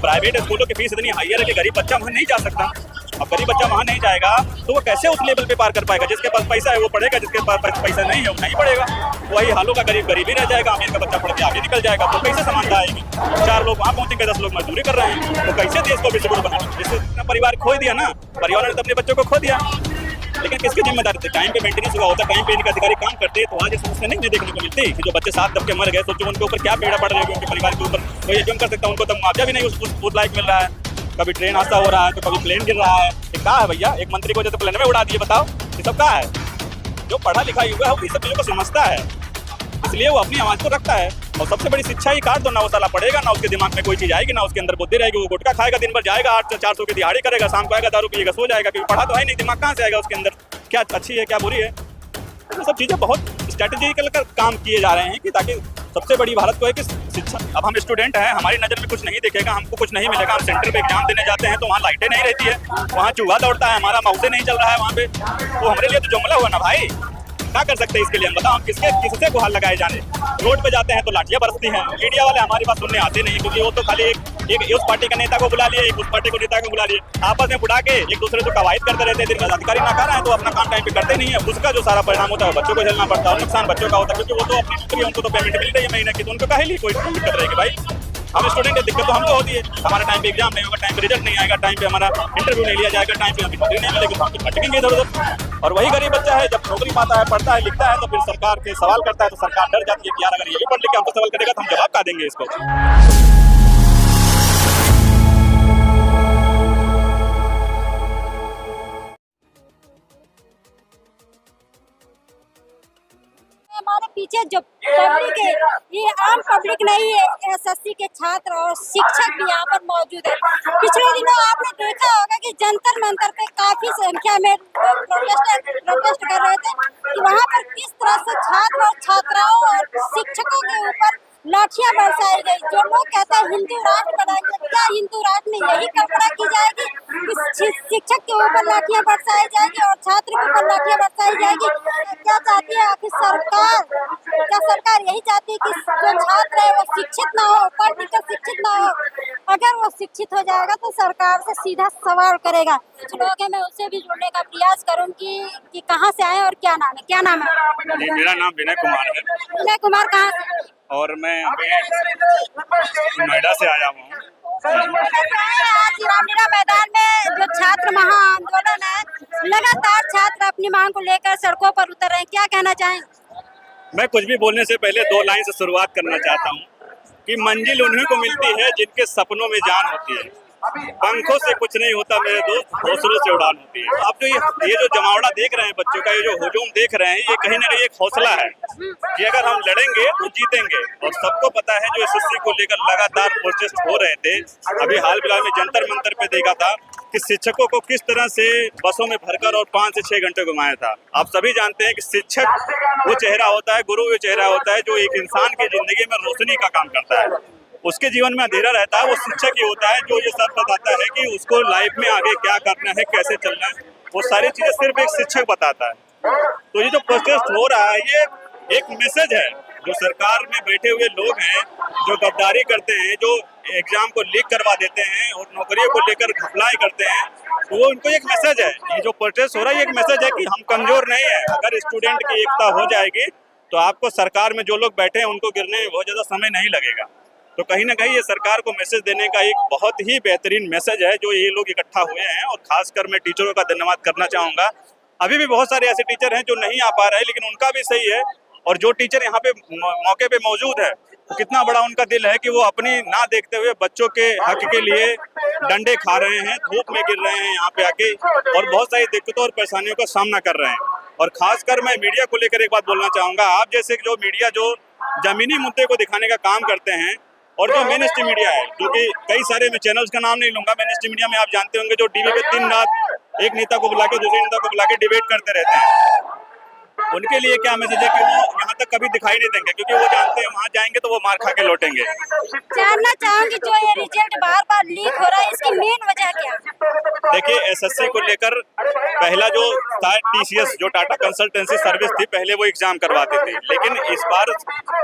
Private स्कूलों की fees इतनी हाई है कि गरीब बच्चा वहाँ नहीं जा सकता। अब गरीब बच्चा वहाँ नहीं जाएगा तो वो कैसे उस लेवल पे पार कर पाएगा? जिसके पास पैसा है वो पढ़ेगा, जिसके पास पैसा नहीं है वो नहीं पढ़ेगा। वही हालों का गरीब गरीब ही रह जाएगा, अमीर का बच्चा पढ़ के आगे निकल जाएगा। तो कैसे समानता आएगी? 4 लोग वहाँ पहुंचेंगे, 10 लोग मजदूरी कर रहे हैं, तो कैसे देश को विश्वगुरु बनाएंगे? जिससे अपना परिवार खो दिया ना, परिवार ने तो अपने बच्चों को खो दिया। लेकिन किसकी जिम्मेदारी थी? टाइम पे मेंटेनेंस हुआ होता, टाइम पे इनके अधिकारी काम करते हैं तो आज समस्या नहीं देखने को मिलती कि जो बच्चे 7 दब के मर गए, सोचो उनके ऊपर क्या पीड़ा पड़ रही है, उनके परिवार के ऊपर। कोई यकीन कर सकता है उनको तो मुआवजा भी नहीं उस लायक मिल रहा है। कभी ट्रेन हादसा हो रहा है तो कभी प्लेन गिर रहा है। ये क्या है भैया? एक मंत्री को जैसे प्लेन में उड़ा दिए, बताओ ये सब क्या है? जो पढ़ा लिखा युवा है वो इस सब चीज़ों को समझता है, इसलिए वो अपनी आवाज़ को रखता है। और सबसे बड़ी शिक्षा ही काट दो ना, वो साला पढ़ेगा ना, उसके दिमाग में कोई चीज़ आएगी ना, उसके अंदर बुद्धि रहेगी। वो गुटखा खाएगा, दिन भर जाएगा 800 400 की दिहाड़ी करेगा, शाम को आएगा दारू पिएगा, सो जाएगा, क्योंकि पढ़ा तो है नहीं। दिमाग कहाँ से आएगा उसके अंदर? क्या अच्छी है क्या बुरी है? ये सब चीज़ें बहुत स्ट्रैटेजिकल कर काम किए जा रहे हैं कि ताकि सबसे बड़ी भारत को है कि शिक्षा। अब हम स्टूडेंट हैं, हमारी नज़र में कुछ नहीं दिखेगा, हमको कुछ नहीं मिलेगा। हम सेंटर पे एग्जाम देने जाते हैं तो वहाँ लाइटें नहीं रहती है, वहाँ चूहा दौड़ता है, हमारा माउसे नहीं चल रहा है वहाँ पे, तो हमारे लिए तो जुमला हुआ ना भाई। क्या कर सकते हैं इसके लिए? हम बताओ, हम किससे गुहार लगाए जाने? रोड पे जाते हैं तो लाठियां बरसती हैं। मीडिया वाले हमारी बात सुनने आते नहीं, क्योंकि वो तो खाली एक उस पार्टी के नेता को बुला लिए, एक उस पार्टी को नेता को बुला लिए, आपस में बुला के एक दूसरे को कवायद करते रहते हैं। दिन भर अधिकारी नाकारा है तो अपना काम टाइम पे करते नहीं है, उसका जो सारा परिणाम होता है बच्चों को झेलना पड़ता है, और नुकसान बच्चों का होता है, क्योंकि वो तो अपनी नौकरी, उनको तो पेमेंट मिल रही है महीने की, तो उनको कहे कोई दिक्कत रहेगी भाई? हम स्टूडेंट है, दिक्कत तो हमको होती है। हमारा टाइम पे एग्जाम नहीं होगा, टाइम पे रिजल्ट नहीं आएगा, टाइम पे हमारा इंटरव्यू नहीं लिया जाएगा, टाइम पे हमें नौकरी नहीं मिलेगी, तो हम भटकेंगे इधर उधर। और वही गरीब बच्चा है जब नौकरी पाता है, पढ़ता है, लिखता है, तो फिर सरकार के सवाल करता है तो सरकार डर जाती है कि यार अगर ये भी पढ़ लिख के हमको सवाल करेगा तो हम जवाब क्या देंगे इसको। हमारे पीछे जो पब्लिक है ये आम पब्लिक नहीं है, एसएससी के छात्र और शिक्षक भी यहाँ पर मौजूद है। पिछले दिनों आपने देखा होगा कि जंतर मंतर पे काफी संख्या में प्रोटेस्ट कर रहे थे कि वहाँ पर किस तरह से छात्र और छात्राओं और शिक्षकों के ऊपर लाठियां बरसाई गई। जो लोग कहते हैं हिंदू राष्ट्र बनाएंगे, क्या हिंदू राष्ट्र में यही कल्पना की जाएगी कि शिक्षक के ऊपर लाठियां बरसाई जाएगी और छात्र के ऊपर लाठियां बरसाई जाएगी? क्या चाहती है आखिर सरकार? क्या सरकार यही चाहती है कि जो छात्र है वो शिक्षित ना हो, पढ़ लिख कर शिक्षित ना हो? अगर वो शिक्षित हो जाएगा तो सरकार से सीधा सवाल करेगा। कुछ लोग हैं, मैं उससे भी जुड़ने का प्रयास करूंगी कि कहाँ से आए और क्या नाम है? क्या नाम है? मेरा नाम विनय कुमार है। विनय कुमार कहाँ से? और मैं नोएडा से आया हूँ। आज रामलीला मैदान में जो छात्र महा आंदोलन है, लगातार छात्र अपनी मांग को लेकर सड़कों पर उतर रहे हैं, क्या कहना चाहेंगे? मैं कुछ भी बोलने से पहले 2 लाइन से शुरुआत करना चाहता हूँ कि मंजिल उन्हीं को मिलती है जिनके सपनों में जान होती है। पंखों से कुछ नहीं होता मेरे दोस्त, हौसलों से उड़ान होती है। आप जो ये जो जमावड़ा देख रहे हैं बच्चों का, ये जो हुजूम देख रहे हैं, ये कहीं ना कहीं एक हौसला है कि अगर हम लड़ेंगे तो जीतेंगे। और सबको पता है जो एसएससी को लेकर लगातार प्रोटेस्ट हो रहे थे, अभी हाल फिलहाल में जंतर मंतर पे देखा था कि शिक्षकों को किस तरह से बसों में भरकर और 5 से 6 घंटे घुमाया था। आप सभी जानते हैं कि शिक्षक वो चेहरा होता है, गुरु वो चेहरा होता है जो एक इंसान की जिंदगी में रोशनी का काम करता है। उसके जीवन में अंधेरा रहता है, वो शिक्षक ही होता है जो ये सब बताता है कि उसको लाइफ में आगे क्या करना है, कैसे चलना है। वो सारी चीजें सिर्फ एक शिक्षक बताता है। तो ये जो प्रोटेस्ट हो रहा है ये एक मैसेज है। जो सरकार में बैठे हुए लोग हैं, जो गद्दारी करते हैं, जो एग्जाम को लीक करवा देते हैं और नौकरियों को लेकर घपलाई करते हैं, तो वो उनको एक मैसेज है। ये जो प्रोटेस्ट हो रहा है ये एक मैसेज है कि हम कमजोर नहीं है। अगर स्टूडेंट की एकता हो जाएगी तो आपको सरकार में जो लोग बैठे हैं उनको गिरने में बहुत ज्यादा समय नहीं लगेगा। तो कहीं ना कहीं ये सरकार को मैसेज देने का एक बहुत ही बेहतरीन मैसेज है जो ये लोग इकट्ठा हुए हैं। और खासकर मैं टीचरों का धन्यवाद करना चाहूँगा। अभी भी बहुत सारे ऐसे टीचर हैं जो नहीं आ पा रहे हैं, लेकिन उनका भी सही है। और जो टीचर यहाँ पे मौके पे मौजूद है, तो कितना बड़ा उनका दिल है कि वो अपनी ना देखते हुए बच्चों के हक के लिए डंडे खा रहे हैं, धूप में गिर रहे हैं यहाँ पे आके, और बहुत सारी दिक्कतों और परेशानियों का सामना कर रहे हैं। और खासकर मैं मीडिया को लेकर एक बात बोलना चाहूँगा। आप जैसे जो मीडिया जो जमीनी मुद्दे को दिखाने का काम करते हैं, और जो मेन स्ट्रीम मीडिया है, जो कि कई सारे मैं चैनल्स का नाम नहीं लूंगा, मेन स्ट्रीम मीडिया में आप जानते होंगे जो टीवी पे दिन रात एक नेता को बुला के दूसरे नेता को बुला के डिबेट करते रहते हैं, उनके लिए क्या मैसेज है कि वो यहाँ तक कभी दिखाई नहीं देंगे, क्योंकि वो जानते हैं वहाँ जाएंगे तो वो मार खा के लौटेंगे। जानना चाहूंगी जो ये रिजल्ट बार बार लीक हो रहा है, इसकी मेन वजह क्या है? देखिए, एसएससी को लेकर पहला जो था टीसीएस, जो टाटा कंसल्टेंसी सर्विस थी, पहले वो एग्जाम करवाते थे, लेकिन इस बार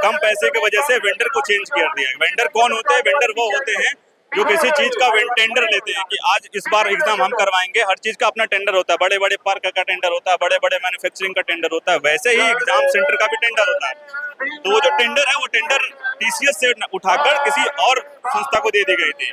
कम पैसे की वजह से वेंडर को चेंज कर दिया। वेंडर कौन होते हैं? वेंडर वो होते हैं जो किसी चीज का टेंडर लेते हैं कि आज इस बार एग्जाम हम करवाएंगे, हर चीज का अपना टेंडर होता है, बड़े बड़े पार्क का टेंडर होता है, बड़े बड़े मैन्युफैक्चरिंग का टेंडर होता है, वैसे ही एग्जाम सेंटर का भी टेंडर होता है। तो वो जो टेंडर है वो टेंडर टीसीएस से उठाकर किसी और संस्था को दे दी गई थी।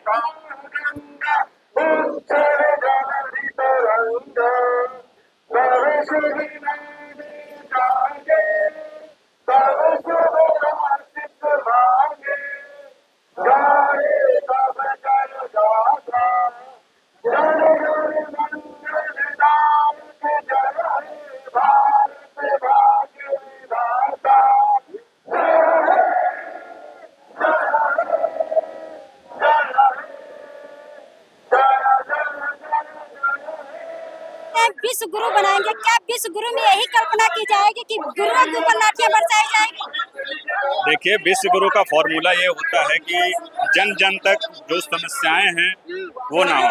विश्व गुरु बनाएंगे, क्या विश्व गुरु में यही कल्पना की जाएगी कि गुरुओं के ऊपर लाठियां बरसाई जाएगी? देखिए, विश्व गुरु का फॉर्मूला ये होता है कि जन जन तक जो समस्याएं हैं वो ना हो,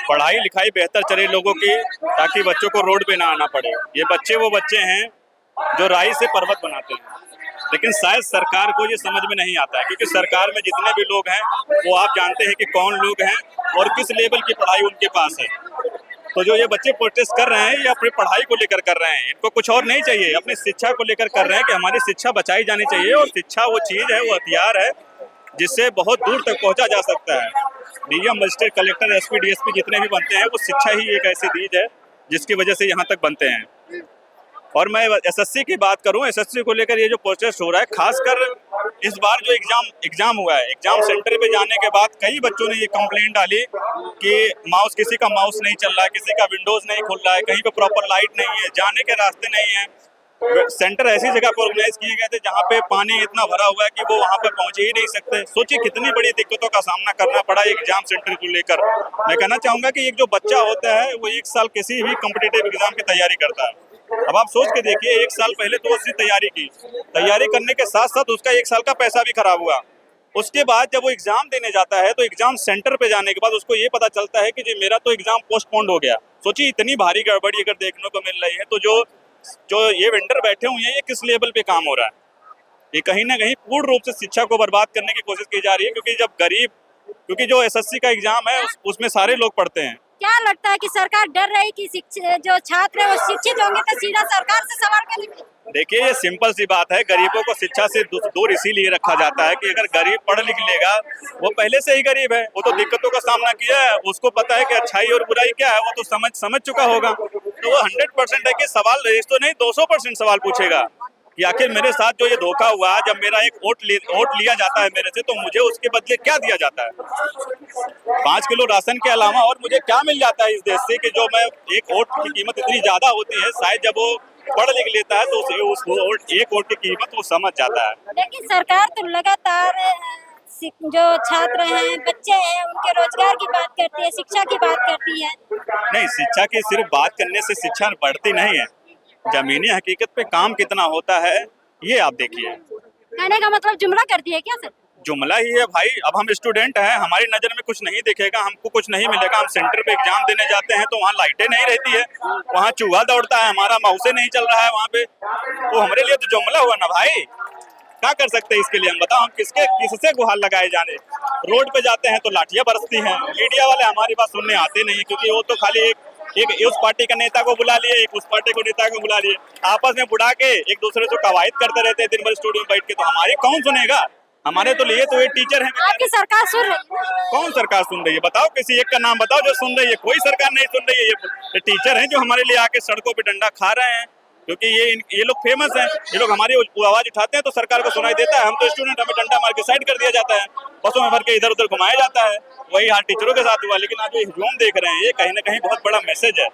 पढ़ाई लिखाई बेहतर चले लोगों की, ताकि बच्चों को रोड पे ना आना पड़े। ये बच्चे वो बच्चे हैं जो राई से पर्वत बनाते हैं, लेकिन शायद सरकार को ये समझ में नहीं आता है, क्योंकि सरकार में जितने भी लोग हैं वो आप जानते हैं कि कौन लोग हैं और किस लेवल की पढ़ाई उनके पास है। तो जो ये बच्चे प्रोटेस्ट कर रहे हैं ये अपनी पढ़ाई को लेकर कर रहे हैं, इनको कुछ और नहीं चाहिए, अपनी शिक्षा को लेकर कर रहे हैं कि हमारी शिक्षा बचाई जानी चाहिए। और शिक्षा वो चीज़ है, वो हथियार है जिससे बहुत दूर तक पहुंचा जा सकता है। DM, magistrate, collector, SP, DSP जितने भी बनते हैं वो शिक्षा ही एक ऐसी चीज है जिसकी वजह से यहाँ तक बनते हैं। और मैं एसएससी की बात करूं, एसएससी को लेकर ये जो प्रोटेस्ट हो रहा है, खासकर इस बार जो एग्जाम हुआ है, एग्जाम सेंटर पे जाने के बाद कई बच्चों ने ये कंप्लेंट डाली कि किसी का माउस नहीं चल रहा है, किसी का विंडोज नहीं खुल रहा है, कहीं पे प्रॉपर लाइट नहीं है, जाने के रास्ते नहीं है। सेंटर ऐसी जगह पर ऑर्गेनाइज किए गए थे जहाँ पे पानी इतना भरा हुआ है कि वो वहाँ पर पहुंच ही नहीं सकते। सोचिए कितनी बड़ी दिक्कतों का सामना करना पड़ा एग्जाम सेंटर को लेकर। मैं कहना चाहूंगा कि एक जो बच्चा होता है वो 1 साल किसी भी कॉम्पिटिटिव एग्जाम की तैयारी करता है। अब आप सोच के देखिए, 1 साल पहले तो उसने तैयारी करने के साथ साथ उसका 1 साल का पैसा भी खराब हुआ। उसके बाद जब वो एग्जाम देने जाता है तो एग्जाम सेंटर पे जाने के बाद उसको ये पता चलता है कि जी मेरा तो एग्जाम पोस्टपोन्ड हो गया। सोचिए इतनी भारी गड़बड़ी अगर देखने को मिल रही है, तो जो ये वेंडर बैठे हुए हैं ये किस लेवल पे काम हो रहा है। ये कहीं ना कहीं पूर्ण रूप से शिक्षा को बर्बाद करने की कोशिश की जा रही है, क्योंकि जो एसएससी का एग्जाम है उसमें सारे लोग पढ़ते हैं। क्या लगता है कि सरकार डर रही कि जो छात्र है वो शिक्षित होंगे तो सीधा सरकार से सवाल करेंगे? देखिए, ये सिंपल सी बात है, गरीबों को शिक्षा से दूर इसीलिए रखा जाता है कि अगर गरीब पढ़ लिख लेगा, वो पहले से ही गरीब है, वो तो दिक्कतों का सामना किया है, उसको पता है कि अच्छाई और बुराई क्या है, वो तो समझ चुका होगा। तो वो 100% है कि सवाल तो नहीं 200% सवाल पूछेगा कि आखिर मेरे साथ जो ये धोखा हुआ, जब मेरा एक वोट लिया जाता है मेरे से, तो मुझे उसके बदले क्या दिया जाता है? 5 किलो राशन के अलावा और मुझे क्या मिल जाता है इस देश से कि जो मैं एक वोट की कीमत इतनी ज्यादा होती है, शायद जब वो पढ़ लिख लेता है तो उस एक वोट की कीमत वो समझ जाता है। लेकिन सरकार तो लगातार जो छात्र हैं, बच्चे हैं, उनके रोजगार की बात करती है, शिक्षा की बात करती है। नहीं, शिक्षा की सिर्फ बात करने से शिक्षा बढ़ती नहीं है, जमीनी हकीकत पे काम कितना होता है ये आप देखिए। कहने का मतलब जुमला कर दिया क्या सर? जुमला ही है भाई। अब हम स्टूडेंट हैं, हमारी नजर में कुछ नहीं दिखेगा, हमको कुछ नहीं मिलेगा। हम सेंटर पे एग्जाम देने जाते हैं तो वहाँ लाइटें नहीं रहती है, वहाँ चूहा दौड़ता है, हमारा माउसे नहीं चल रहा है वहाँ पे, तो हमारे लिए तो जुमला हुआ ना भाई। क्या कर सकते हैं इसके लिए हम? बताओ, हम किससे गुहार लगाए जाने? रोड पे जाते हैं तो लाठियां बरसती हैं। मीडिया वाले हमारी बात सुनने आते नहीं, क्योंकि वो तो खाली एक उस पार्टी का नेता को बुला लिए, एक उस पार्टी को नेता को बुला लिए, आपस में बुढ़ा के एक दूसरे से कवायद करते रहते हैं दिन भर स्टूडियो में बैठ के। तो हमारी कौन सुनेगा? हमारे तो लिए तो ये टीचर हैं। आपकी सरकार सुन रही है? कौन सरकार सुन रही है? बताओ, किसी एक का नाम बताओ जो सुन रही है। कोई सरकार नहीं सुन रही है। ये टीचर हैं जो हमारे लिए आके सड़कों पे डंडा खा रहे हैं, क्योंकि ये लोग फेमस हैं। ये लोग हमारी आवाज उठाते हैं तो सरकार को सुनाई देता है। हम तो स्टूडेंट, हमें डंडा मार के साइड कर दिया जाता है, बसों में भर के इधर उधर घुमाया जाता है। वही हाल टीचरों के साथ हुआ। लेकिन आप ये हुजूम देख रहे हैं, ये कहीं ना कहीं बहुत बड़ा मैसेज है।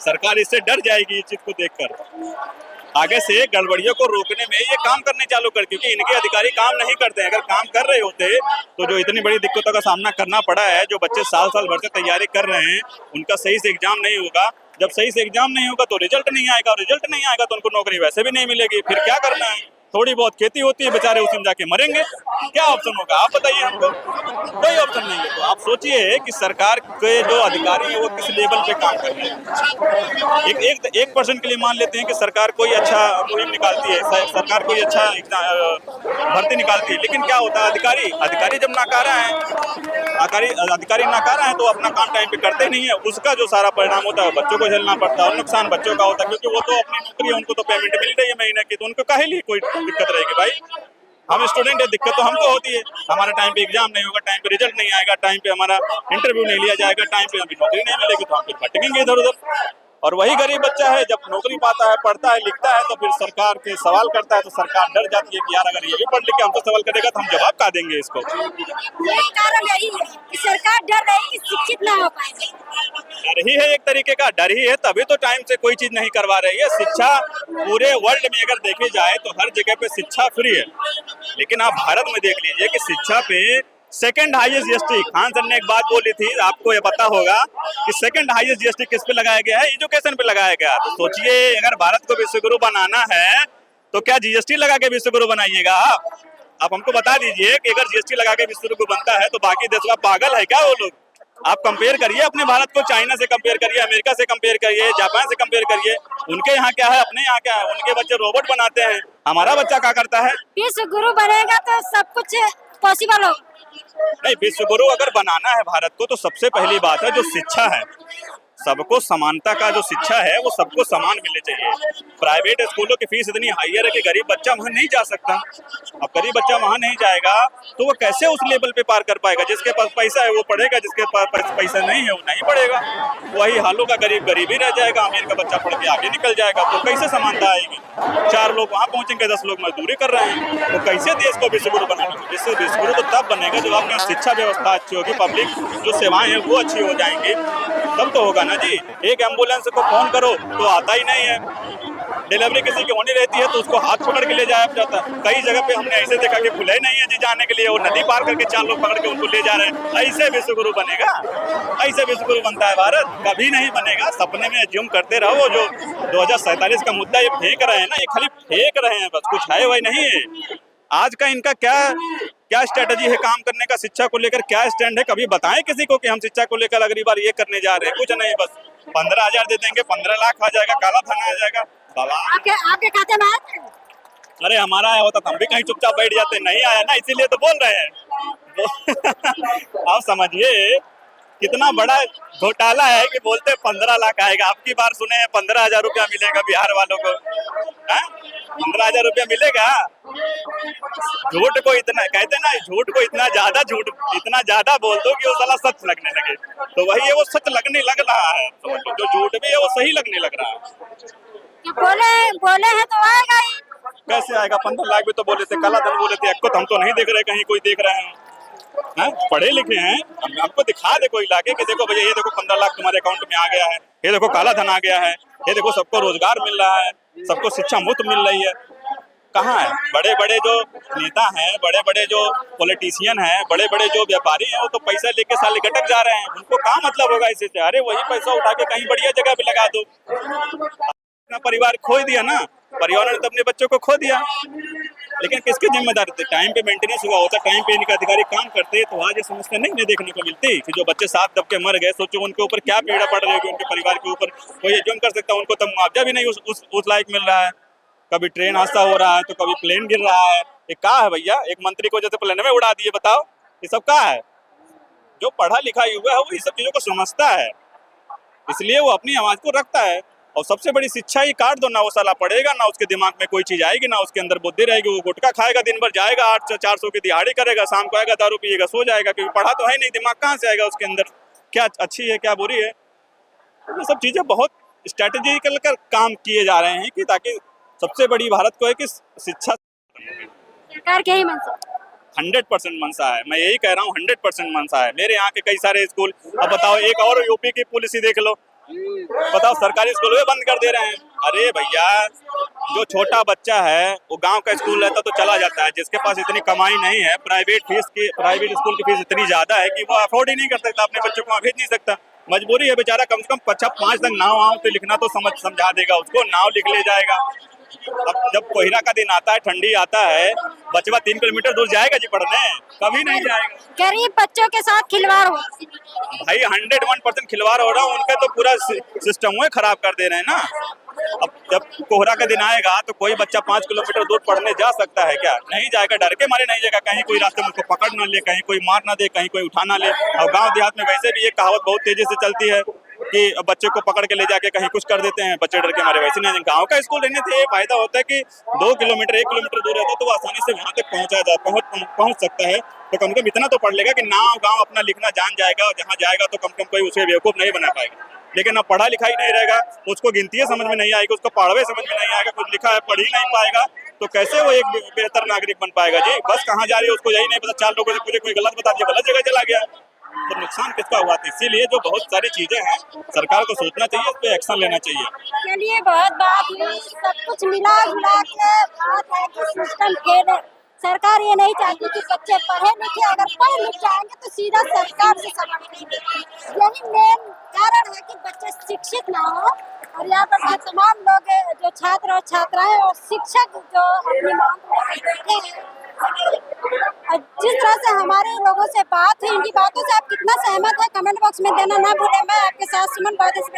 सरकार इससे डर जाएगी इस चीज को देखकर। आगे से गड़बड़ियों को रोकने में ये काम करने चालू कर, क्योंकि इनके अधिकारी काम नहीं करते हैं। अगर काम कर रहे होते तो जो इतनी बड़ी दिक्कतों का सामना करना पड़ा है, जो बच्चे साल भर से तैयारी कर रहे हैं, उनका सही से एग्जाम नहीं होगा। जब सही से एग्जाम नहीं होगा तो रिजल्ट नहीं आएगा, रिजल्ट नहीं आएगा तो उनको नौकरी वैसे भी नहीं मिलेगी। फिर क्या करना है? थोड़ी बहुत खेती होती है, बेचारे उसी में जाके मरेंगे। क्या ऑप्शन होगा आप बताइए हमको? कोई ऑप्शन नहीं है। तो आप सोचिए कि सरकार के जो अधिकारी हैं वो किस लेवल पे काम कर रहे हैं। एक परसेंट के लिए मान लेते हैं कि सरकार कोई अच्छा मुहिम निकालती है, सरकार कोई अच्छा भर्ती निकालती है, लेकिन क्या होता है, अधिकारी जब नाकारा है, अधिकारी नाकारा है तो अपना काम टाइम पे करते नहीं है, उसका जो सारा परिणाम होता है बच्चों को झेलना पड़ता है और नुकसान बच्चों का होता है, क्योंकि वो तो अपनी नौकरी है, उनको तो पेमेंट मिल रही है महीने की, तो उनको काहे लिए कोई दिक्कत रहेगी भाई। हम स्टूडेंट है, दिक्कत तो हमको होती है, हमारा टाइम पे एग्जाम नहीं होगा, टाइम पे रिजल्ट नहीं आएगा, टाइम पे हमारा इंटरव्यू नहीं लिया जाएगा, टाइम पे हमें नौकरी नहीं मिलेगी, तो हम फिर भटकेंगे इधर उधर। और वही गरीब बच्चा है जब नौकरी पाता है, पढ़ता है, लिखता है, तो फिर सरकार के सवाल करता है तो सरकार डर जाती है कि यार अगर ये भी पढ़ लिख के हमसे सवाल करेगा तो हम जवाब क्या देंगे इसको। यही कारण यही है कि सरकार डर रही कि शिक्षित ना हो पाएंगे। डर ही है, एक तरीके का डर ही है, तभी तो टाइम से कोई चीज नहीं करवा रही है। शिक्षा पूरे वर्ल्ड में अगर देखी जाए तो हर जगह पे शिक्षा फ्री है, लेकिन आप भारत में देख लीजिए कि शिक्षा पे second highest GST, Khan sir ने एक बात बोली थी, आपको ये पता होगा कि सेकंड हाईएस्ट जीएसटी किस पे लगाया गया है, एजुकेशन पे लगाया गया। तो सोचिए अगर भारत को विश्वगुरु बनाना है तो क्या जीएसटी लगा के विश्वगुरु बनाइएगा आप हमको बता दीजिए कि अगर जीएसटी लगा के विश्वगुरु बनता है तो बाकी देश का पागल है क्या वो लोग। आप कंपेयर करिए अपने भारत को, चाइना से कंपेयर करिए, अमेरिका से कंपेयर करिए, जापान से कंपेयर करिए, उनके यहाँ क्या है, अपने यहाँ क्या है। उनके बच्चे रोबोट बनाते हैं, हमारा बच्चा क्या करता है। विश्वगुरु बनेगा तो सब कुछ पॉसिबल हो। नहीं, विश्वगुरु अगर बनाना है भारत को तो सबसे पहली बात है जो शिक्षा है, सबको समानता का जो शिक्षा है वो सबको समान मिलनी चाहिए। प्राइवेट स्कूलों की फीस इतनी हाईयर है कि गरीब बच्चा वहां नहीं जा सकता। अब गरीब बच्चा वहां नहीं जाएगा तो वो कैसे उस लेवल पे पार कर पाएगा। जिसके पास पैसा है वो पढ़ेगा, जिसके पास पैसा नहीं है वो नहीं पढ़ेगा। वही हालों का गरीब गरीब ही रह जाएगा, अमीर का बच्चा पढ़ के आगे निकल जाएगा। तो कैसे समानता आएगी। 4 लोग वहां पहुंचेंगे, 10 लोग मजदूरी कर रहे हैं, तो कैसे देश को विश्वगुरु बनाएंगे। इससे विश्वगुरु तो तब बनेगा जब आपकी शिक्षा व्यवस्था अच्छी होगी, पब्लिक जो सेवाएं हैं वो अच्छी हो जाएंगी, तब तो होगा ना जी। एक एम्बुलेंस को फोन करो तो आता ही नहीं है, डिलीवरी किसी की होनी रहती है तो उसको हाथ पकड़ के ले जाया जाता है। कई जगह पे हमने ऐसे देखा कि खुले नहीं है जी जाने के लिए, वो नदी पार करके 4 लोग पकड़ के उनको ले जा रहे हैं। ऐसे विश्वगुरु बनेगा, ऐसे विश्वगुरु बनता है भारत, कभी नहीं बनेगा। सपने में ज्यूम करते रहो। जो 2047 का मुद्दा ये फेंक रहे हैं ना, ये खाली फेंक रहे हैं बस, कुछ है वही नहीं है। आज का इनका क्या स्ट्रेटजी है काम करने का, शिक्षा को लेकर क्या स्टैंड है, कभी बताएं किसी को कि हम शिक्षा को लेकर अगली बार ये करने जा रहे हैं। कुछ नहीं, बस 15,000 दे देंगे, 15 लाख आ जाएगा, काला धन आ जाएगा। आपके खाते में आया? अरे हमारा आया होता तो हम भी कहीं चुपचाप बैठ जाते, नहीं आया ना, इसीलिए तो बोल रहे हैं। आप समझिए कितना बड़ा घोटाला है कि बोलते 15 लाख आएगा। आपकी बार सुने हैं 15,000 रुपया मिलेगा बिहार वालों को, 15,000 रुपया मिलेगा। झूठ को इतना कहते ना, झूठ को इतना ज्यादा बोल दो कि वो साला सच लगने लगे, तो वही है, वो सच लगने लग रहा है। तो जो झूठ भी है वो सही लगने लग रहा है। बोले हैं तो आएगा ही। कैसे आएगा? 15 लाख भी तो बोले थे, काला धन बोले थे। आपको हम तो नहीं देख रहे, कहीं कोई देख रहे हैं, पढ़े लिखे हैं, हमको दिखा दे कोई लाके कि देखो भैया ये देखो 15 लाख तुम्हारे अकाउंट में आ गया है, ये देखो काला धन आ गया है, ये देखो सबको रोजगार मिल रहा है, सबको शिक्षा मुफ्त मिल रही है। कहाँ है? बड़े बड़े जो नेता हैं, बड़े बड़े जो पॉलिटिशियन हैं, बड़े बड़े जो व्यापारी हैं, वो तो पैसा लेके साले गटक जा रहे हैं। उनको क्या मतलब होगा इससे? अरे वही पैसा उठा के कहीं बढ़िया जगह पे लगा दो। अपना परिवार खो दिया ना, परिवार ने तो अपने बच्चों को खो दिया। लेकिन किसकी जिम्मेदारी थी? टाइम पे मेंटेनेंस हुआ होता, टाइम पे इनके अधिकारी काम करते तो आज ये समस्या नहीं देखने को मिलती कि जो बच्चे साथ दब के मर गए। सोचो उनके ऊपर क्या पीड़ा पड़ रही होगी, उनके परिवार के ऊपर। कोई एज्यूम कर सकता है उनको तो मुआवजा भी नहीं उस लायक मिल रहा है। कभी ट्रेन हादसा हो रहा है तो कभी प्लेन गिर रहा है। ये क्या है भैया? एक मंत्री को जैसे प्लेन में उड़ा दिए, बताओ ये सब क्या है? जो पढ़ा लिखा युवा है वो ये सब चीजों को समझता है, इसलिए वो अपनी आवाज को रखता है। और सबसे बड़ी शिक्षा ही काट दो ना, वो साला पढ़ेगा ना, उसके दिमाग में कोई चीज आएगी ना, उसके अंदर बुद्धि रहेगी। वो गुटखा खाएगा, दिन भर जाएगा, 800-400 की दिहाड़ी करेगा, शाम को आएगा, दारू पिएगा, सो जाएगा, क्योंकि पढ़ा तो है नहीं। दिमाग कहाँ से आएगा उसके अंदर? क्या अच्छी है क्या बुरी है? ये सब चीजें बहुत स्ट्रेटेजिकल कर काम किए जा रहे हैं कि ताकि सबसे बड़ी भारत को है कि शिक्षा सरकार के ही मंशा 100% मंशा है। मैं यही कह रहा हूँ, 100% मंशा है। मेरे यहाँ के कई सारे स्कूल, अब बताओ एक और यूपी की पॉलिसी देख लो, बताओ सरकारी स्कूल में बंद कर दे रहे हैं। अरे भैया जो छोटा बच्चा है वो गांव का स्कूल रहता तो चला जाता है, जिसके पास इतनी कमाई नहीं है, प्राइवेट स्कूल की फीस इतनी ज्यादा है कि वो अफोर्ड ही नहीं कर सकता, अपने बच्चों को वहाँ भेज नहीं सकता। मजबूरी है बेचारा, कम से कम 5 तक नाव तो लिखना तो समझा देगा उसको, नाव लिख ले जाएगा। अब जब कोहरा का दिन आता है, ठंडी आता है, बचवा 3 किलोमीटर दूर जाएगा जी पढ़ने? कभी नहीं जाएगा। गरीब बच्चों के साथ खिलवाड़ हो। भाई 101% खिलवाड़ हो रहा है, उनका तो पूरा सिस्टम खराब कर दे रहे हैं ना। अब जब कोहरा का दिन आएगा तो कोई बच्चा 5 किलोमीटर दूर पढ़ने जा सकता है क्या? नहीं जाएगा, डर के मारे नहीं जाएगा, कहीं कोई रास्ते में उसको पकड़ ना ले, कहीं कोई मार ना दे, कहीं कोई उठा ना ले। और गांव देहात में वैसे भी ये कहावत बहुत तेजी से चलती है कि बच्चे को पकड़ के ले जाके कहीं कुछ कर देते हैं, बच्चे डर के मारे। वैसे नहीं, गांव का स्कूल रहने से ये फायदा होता है कि 2 किलोमीटर 1 किलोमीटर दूर रहता है तो वो आसानी से वहां तक पहुंच सकता है। तो कम से कम इतना तो पढ़ लेगा कि नाव गांव अपना लिखना जान जाएगा, और जहां जाएगा तो कम से कम कोई उसे बेवकूफ नहीं बना पाएगा। लेकिन अब पढ़ा लिखा ही नहीं रहेगा, उसको गिनती समझ में नहीं आएगी, उसको पढ़वे समझ में नहीं आएगा, कुछ लिखा है पढ़ ही नहीं पाएगा, तो कैसे वो एक बेहतर नागरिक बन पाएगा जी? बस कहाँ जा रही है उसको यही नहीं पता, 4 लोगों से पूछे कोई गलत बता दिया, गलत जगह चला गया, तो नुकसान किसका हुआ? इसीलिए जो बहुत सारी चीजें हैं सरकार को सोचना चाहिए, इस पे एक्शन लेना चाहिए। चलिए बहुत बात हुई, सब कुछ मिला जुला के बात है कि सिस्टम फेल है। सरकार ये नहीं चाहती कि बच्चे पढ़े लिखे, अगर पढ़ लिख जाएंगे तो सीधा सरकार से सवाल करेंगे। यही मेन कारण है कि बच्चे शिक्षित ना हो। और यहाँ पर जो तमाम लोग जो छात्र और छात्राएं और शिक्षक जो अपनी मांग को बैठे हैं, और जिस तरह से हमारे लोगों से बात हुई, इनकी बातों से आप कितना सहमत है कमेंट बॉक्स में देना ना भूलें। मैं आपके साथ सुमन बादेश।